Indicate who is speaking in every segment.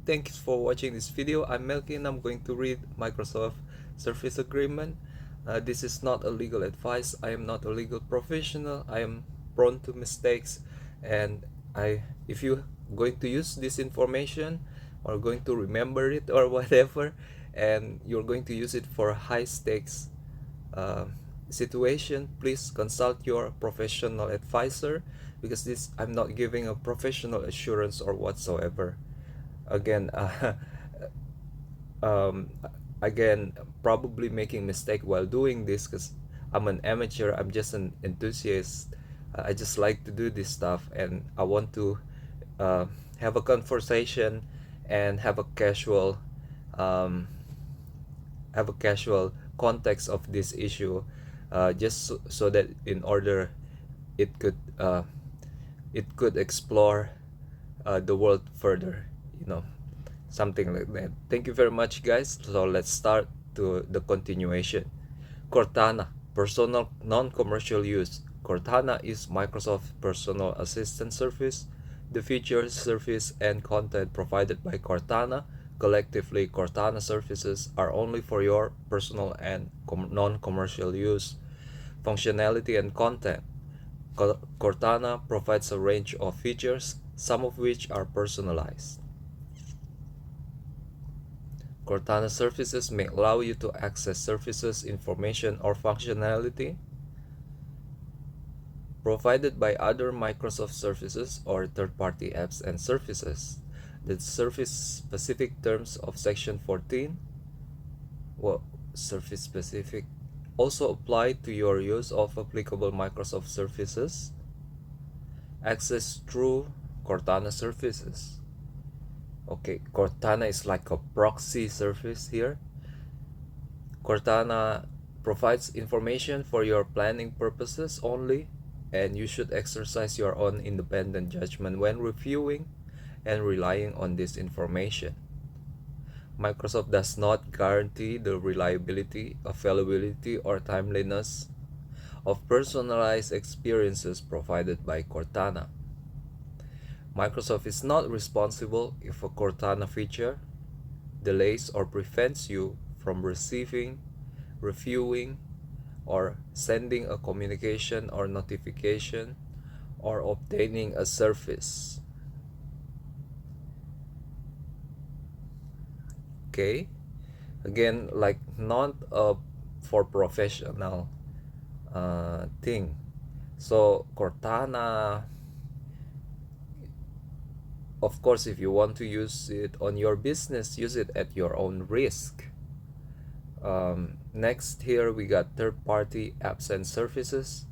Speaker 1: Thanks for watching this video. I'm Melky and I'm going to read Microsoft Service Agreement. This is not a legal advice. I am not a legal professional. I am prone to mistakes, and if you're going to use this information or going to remember it or whatever, and you're going to use it for high stakes uh, situation, please consult your professional advisor, because this I'm not giving a professional assurance or whatsoever. Again, um, again, probably making mistake while doing this, because I'm an amateur. I'm just an enthusiast. I just like to do this stuff, and I want to uh, have a conversation and um, have a casual context of this issue, just so that in order it could uh, it could explore the world further, you know, something like that. Thank you very much, guys. So let's start to the continuation. Cortana, personal non-commercial use. Cortana is Microsoft personal assistant service. The features, service, and content provided by Cortana, collectively Cortana services, are only for your personal and non-commercial use. Functionality and content. Cortana provides a range of features, some of which are personalized. Cortana services may allow you to access services, information, or functionality provided by other Microsoft services or third-party apps and services. The service-specific terms of Section 14, well, service-specific, also apply to your use of applicable Microsoft services. Access through Cortana services. Okay, Cortana is like a proxy service here. Cortana provides information for your planning purposes only, and you should exercise your own independent judgment when reviewing and relying on this information. Microsoft does not guarantee the reliability, availability, or timeliness of personalized experiences provided by Cortana. Microsoft is not responsible if a Cortana feature delays or prevents you from receiving, reviewing, or sending a communication or notification, or obtaining a service. Okay, again, like not a for professional thing. So Cortana, of course, if you want to use it on your business, use it at your own risk. Next, here we got third-party apps and services.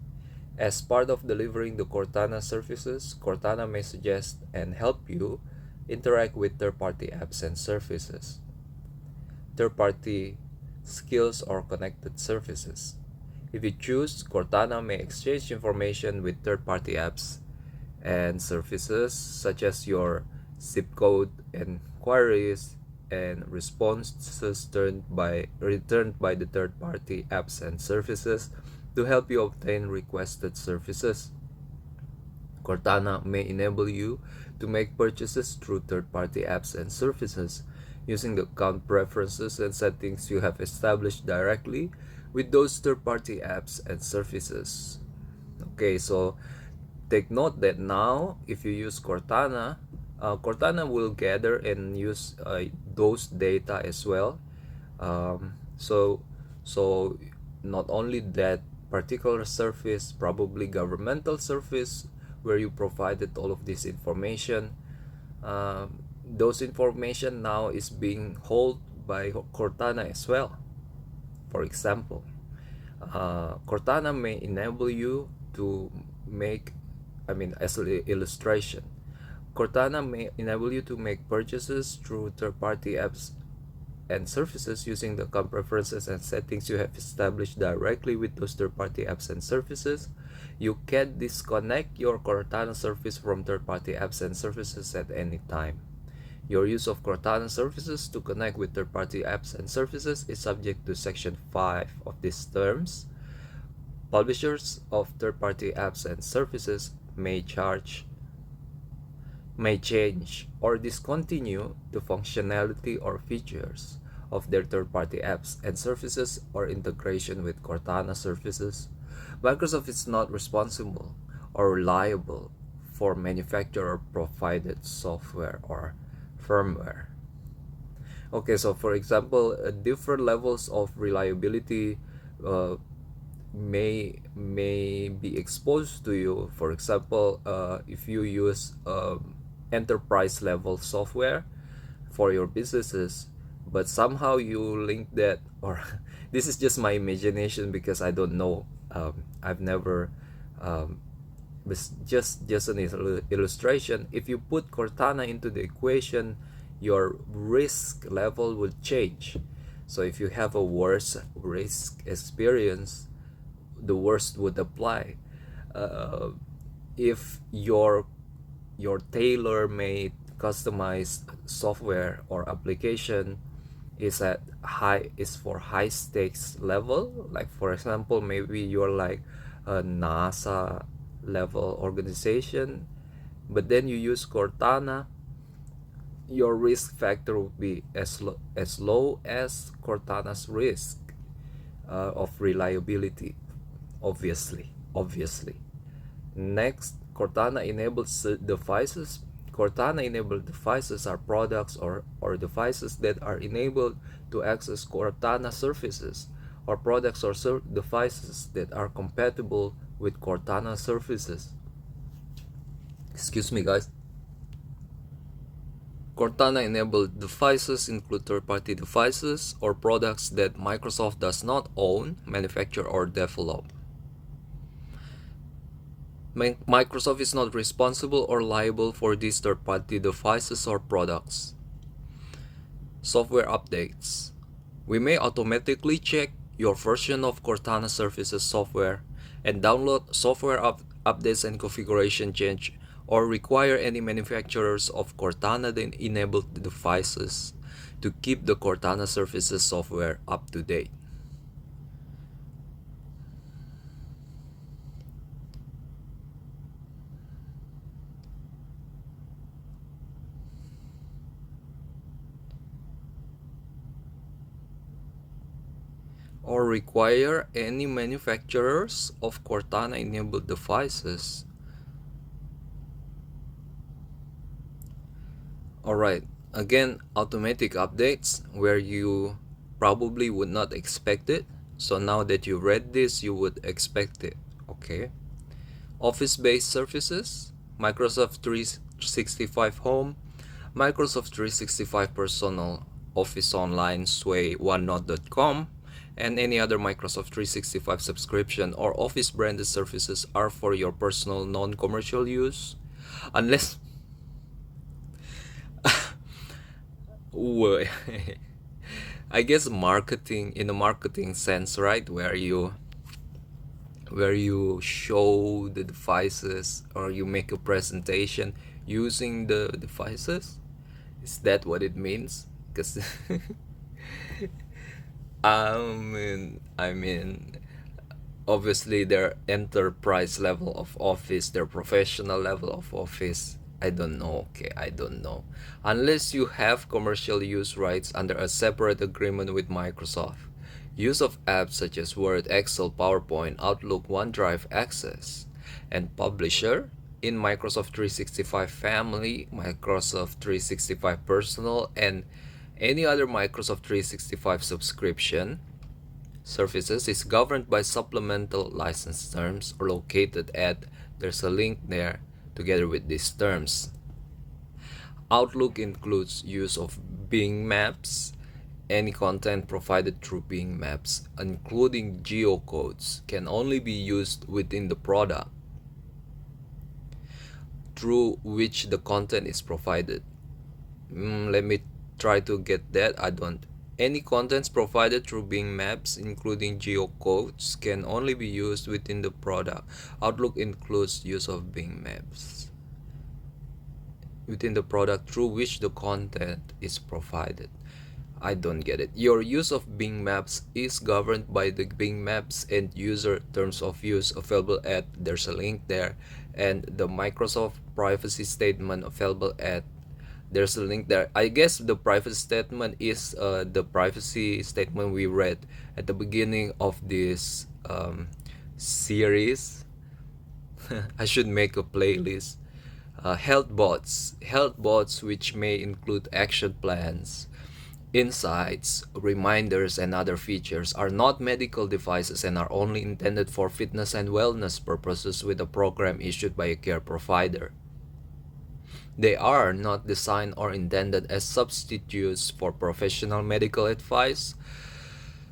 Speaker 1: As part of delivering the Cortana services, Cortana may suggest and help you interact with third-party apps and services. Third-party skills or connected services. If you choose, Cortana may exchange information with third-party apps and services, such as your zip code and queries and responses returned by the third-party apps and services to help you obtain requested services. Cortana may enable you to make purchases through third-party apps and services using the account preferences and settings you have established directly with those third-party apps and services. Okay, so take note that now if you use Cortana, Cortana will gather and use those data as well. So not only that particular service, probably governmental service where you provided all of this information, those information now is being held by Cortana as well. For example, Cortana may enable you to make, as an illustration, Cortana may enable you to make purchases through third-party apps and services using the account preferences and settings you have established directly with those third-party apps and services. You can disconnect your Cortana service from third-party apps and services at any time. Your use of Cortana services to connect with third-party apps and services is subject to Section 5 of these terms. Publishers of third-party apps and services may may change or discontinue the functionality or features of their third-party apps and services or integration with Cortana services. Microsoft is not responsible or liable for manufacturer-provided software or firmware. Okay, so for example, different levels of reliability uh, may be exposed to you. For example, if you use enterprise level software for your businesses, but somehow you link that, or this is just my imagination because I don't know. I've never just an illustration. If you put Cortana into the equation, your risk level will change. So if you have a worse risk experience, the worst would apply. Uh, if your tailor-made customized software or application is for high stakes level, like for example, maybe you're like a NASA level organization, but then you use Cortana, your risk factor would be as low as Cortana's risk of reliability, obviously. Next, Cortana enabled devices. Cortana enabled devices are products or devices that are enabled to access Cortana services, or products or devices that are compatible with Cortana services. Excuse me, guys. Cortana enabled devices include third-party devices or products that Microsoft does not own, manufacture, or develop. Microsoft is not responsible or liable for these third-party devices or products. Software updates. We may automatically check your version of Cortana services software and download software updates and configuration change, or require any manufacturers of Cortana that enabled devices to keep the Cortana services software up to date. Or require any manufacturers of Cortana enabled devices. Alright, again, automatic updates where you probably would not expect it. So now that you read this, you would expect it. Okay. Office-based services, Microsoft 365 Home, Microsoft 365 Personal, Office Online, Sway, OneNote.com, and any other Microsoft 365 subscription or Office branded services are for your personal non-commercial use, unless I guess marketing, in a marketing sense, right, where you show the devices or you make a presentation using the devices. Is that what it means? Because I mean, obviously their enterprise level of office, their professional level of office, I don't know. Okay, I don't know. Unless you have commercial use rights under a separate agreement with Microsoft. Use of apps such as Word, Excel, PowerPoint, Outlook, OneDrive, Access, and Publisher in Microsoft 365 Family, Microsoft 365 Personal, and any other Microsoft 365 subscription services is governed by supplemental license terms or located at, there's a link there together with these terms. Outlook includes use of Bing Maps. Any content provided through Bing Maps, including geocodes, can only be used within the product through which the content is provided. Let me try to get that. Any contents provided through Bing Maps, including geocodes, can only be used within the product. Outlook includes use of Bing Maps within the product through which the content is provided. I don't get it. Your use of Bing Maps is governed by the Bing Maps end user terms of use available at, there's a link there, and the Microsoft privacy statement available at, there's a link there. I guess the privacy statement is the privacy statement we read at the beginning of this series. I should make a playlist. Health bots which may include action plans, insights, reminders, and other features, are not medical devices and are only intended for fitness and wellness purposes with a program issued by a care provider. They are not designed or intended as substitutes for professional medical advice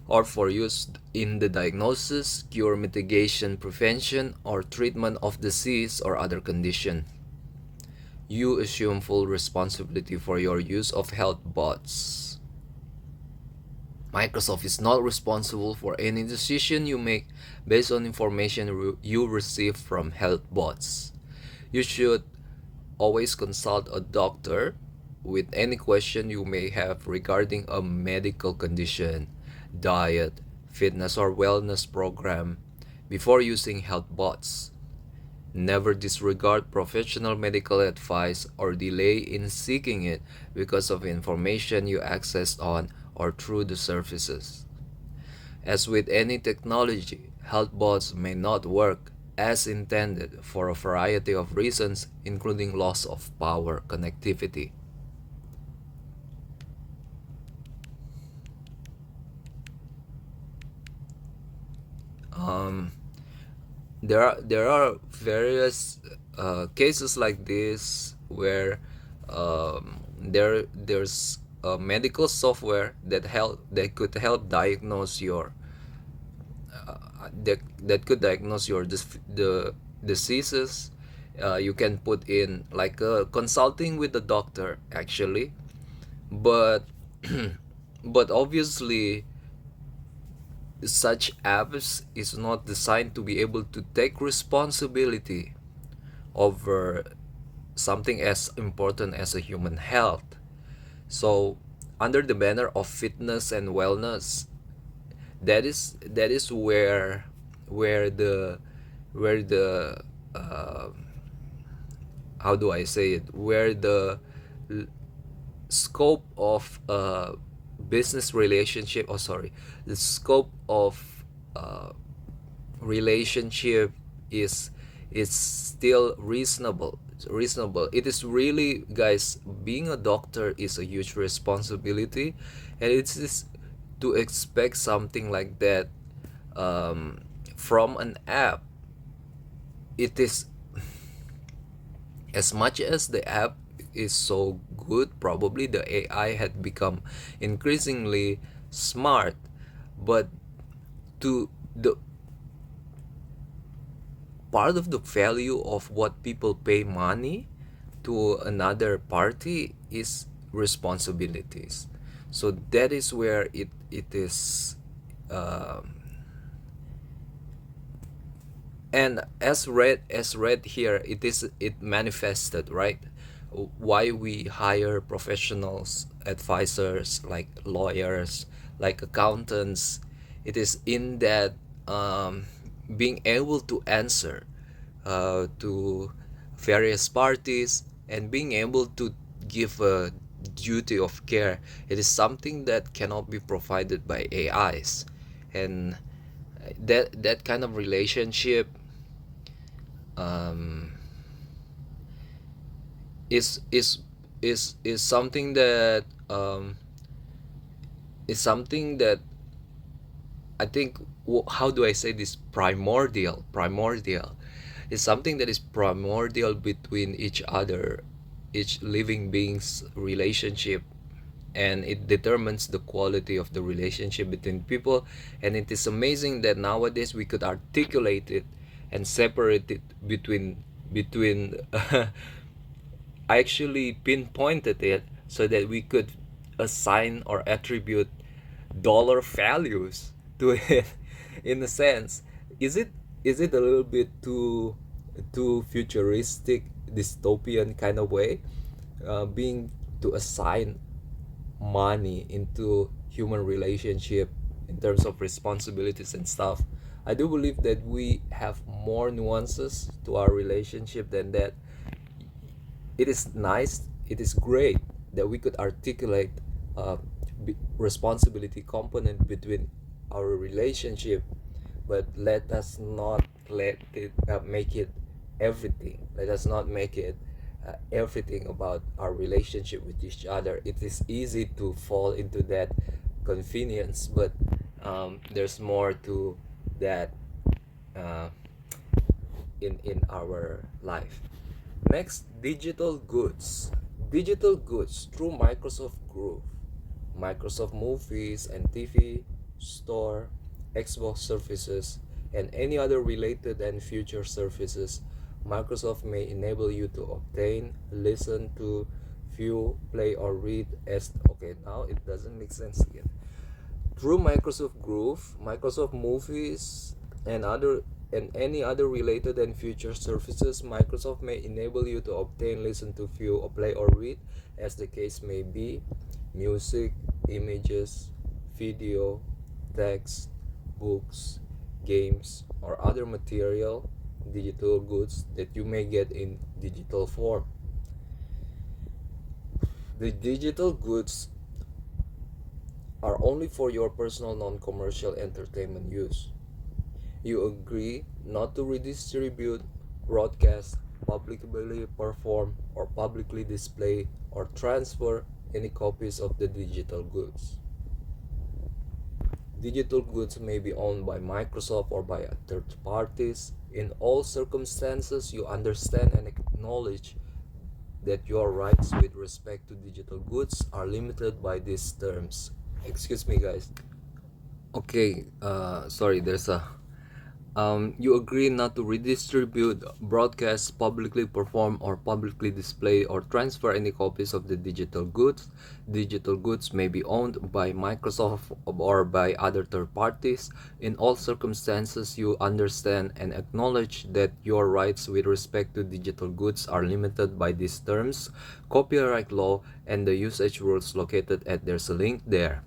Speaker 1: or for use in the diagnosis, cure, mitigation, prevention, or treatment of disease or other condition. You assume full responsibility for your use of health bots. Microsoft is not responsible for any decision you make based on information you receive from health bots. You should always consult a doctor with any question you may have regarding a medical condition, diet, fitness, or wellness program before using health bots. Never disregard professional medical advice or delay in seeking it because of information you accessed on or through the services. As with any technology, health bots may not work as intended for a variety of reasons, including loss of power connectivity. Um, there are various cases like this where there's medical software that could help diagnose your that could diagnose your the diseases. You can put in like consulting with the doctor actually, but but obviously such apps is not designed to be able to take responsibility over something as important as a human health. So under the banner of fitness and wellness, that is where the where the how do I say it, where the scope of business relationship, oh sorry, the scope of relationship is still reasonable. It is really, guys, being a doctor is a huge responsibility, and it's just to expect something like that from an app. It is, as much as the app is so good, probably the AI had become increasingly smart, but to the part of the value of what people pay money to another party is responsibilities. So that is where it is um, and as read here, it manifested, right? Why we hire professionals, advisors, like lawyers, like accountants. It is in that being able to answer to various parties and being able to give a duty of care. It is something that cannot be provided by AIs, and that kind of relationship um, is is is something that is something that I think, how do I say this, primordial is something that is primordial between each other, each living being's relationship, and it determines the quality of the relationship between people. And it is amazing that nowadays we could articulate it and separate it between I actually pinpointed it so that we could assign or attribute dollar values to it. In a sense, is it a little bit too futuristic, dystopian kind of way, being to assign money into human relationship in terms of responsibilities and stuff? I do believe that we have more nuances to our relationship than that. It is nice, it is great that we could articulate uh, responsibility component between our relationship, but let us not let it make it everything. Let us not make it everything about our relationship with each other. It is easy to fall into that convenience, but there's more to that uh, in our life. Next, digital goods. Digital goods through Microsoft Groove, Microsoft Movies and TV, Store, Xbox services, and any other related and future services. Microsoft may enable you to obtain, listen to, view, play, or read as. Okay, now it doesn't make sense again. Through Microsoft Groove, Microsoft Movies, and other and any other related and future services, Microsoft may enable you to obtain, listen to, view, or play, or read, as the case may be, music, images, video, text, books, games, or other material, digital goods that you may get in digital form. The digital goods are only for your personal non-commercial entertainment use. You agree not to redistribute, broadcast, publicly perform, or publicly display or transfer any copies of the digital goods. Digital goods may be owned by Microsoft or by third parties. In all circumstances, you understand and acknowledge that your rights with respect to digital goods are limited by these terms. Excuse me, guys. Okay, sorry, there's a you agree not to redistribute, broadcast, publicly perform, or publicly display or transfer any copies of the digital goods. Digital goods may be owned by Microsoft or by other third parties. In all circumstances, you understand and acknowledge that your rights with respect to digital goods are limited by these terms, copyright law, and the usage rules located at there's a link there.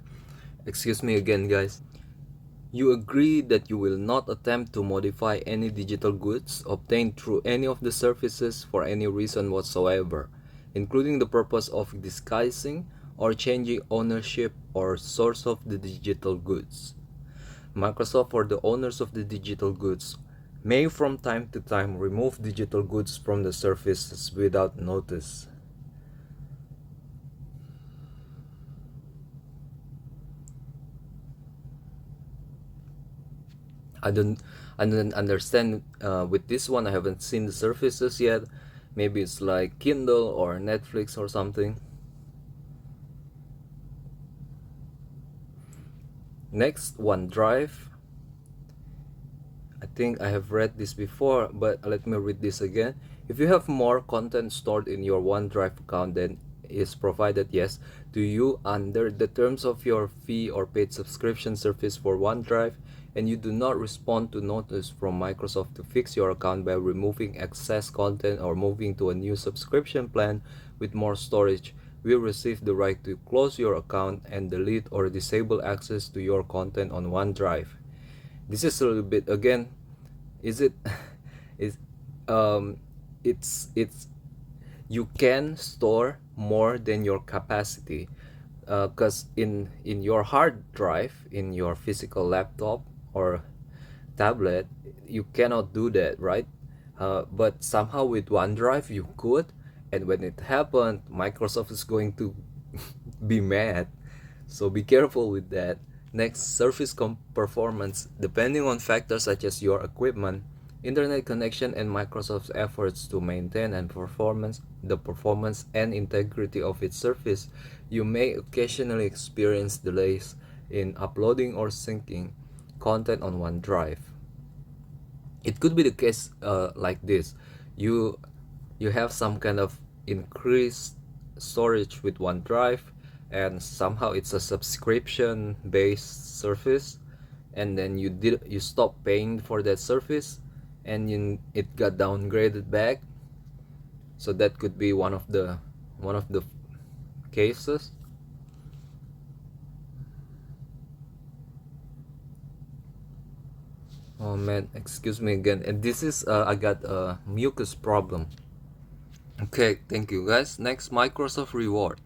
Speaker 1: Excuse me again, guys. You agree that you will not attempt to modify any digital goods obtained through any of the services for any reason whatsoever, including the purpose of disguising or changing ownership or source of the digital goods. Microsoft or the owners of the digital goods may from time to time remove digital goods from the services without notice. I don't I don't understand with this one. I haven't seen the services yet. Maybe it's like Kindle or Netflix or something. Next, OneDrive. I think I have read this before, but let me read this again. If you have more content stored in your OneDrive account than is provided, yes, to you under the terms of your fee or paid subscription service for OneDrive, and you do not respond to notice from Microsoft to fix your account by removing excess content or moving to a new subscription plan with more storage, will receive the right to close your account and delete or disable access to your content on OneDrive. This is a little bit again, is it is it's you can store more than your capacity, because in your hard drive, in your physical laptop or tablet, you cannot do that, right? But somehow with OneDrive you could, and when it happened, Microsoft is going to be mad. So be careful with that. Next, service performance. Depending on factors such as your equipment, internet connection, and Microsoft's efforts to maintain and the performance and integrity of its service, you may occasionally experience delays in uploading or syncing content on OneDrive. It could be the case like this. You you have some kind of increased storage with OneDrive, and somehow it's a subscription based service, and then you stop paying for that service, and it got downgraded back. So that could be one of the cases. Oh man, excuse me again. And this is I got a mucus problem. Okay, thank you guys. Next, Microsoft Reward.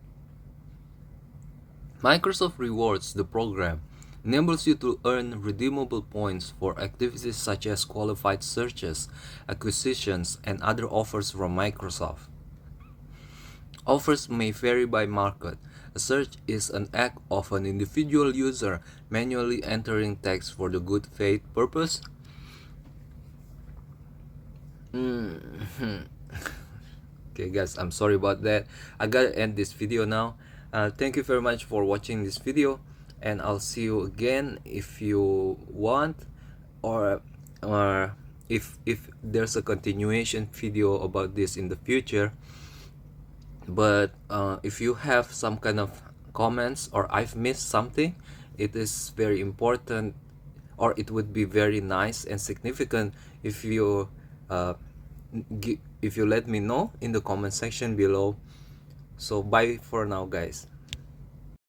Speaker 1: Microsoft Rewards, the program, enables you to earn redeemable points for activities such as qualified searches, acquisitions, and other offers from Microsoft. Offers may vary by market. A search is an act of an individual user manually entering text for the good faith purpose. Okay guys, I'm sorry about that. I gotta end this video now. Thank you very much for watching this video, and I'll see you again if you want, or if there's a continuation video about this in the future. But if you have some kind of comments or I've missed something, it is very important, or it would be very nice and significant if you if you let me know in the comment section below. So bye for now guys.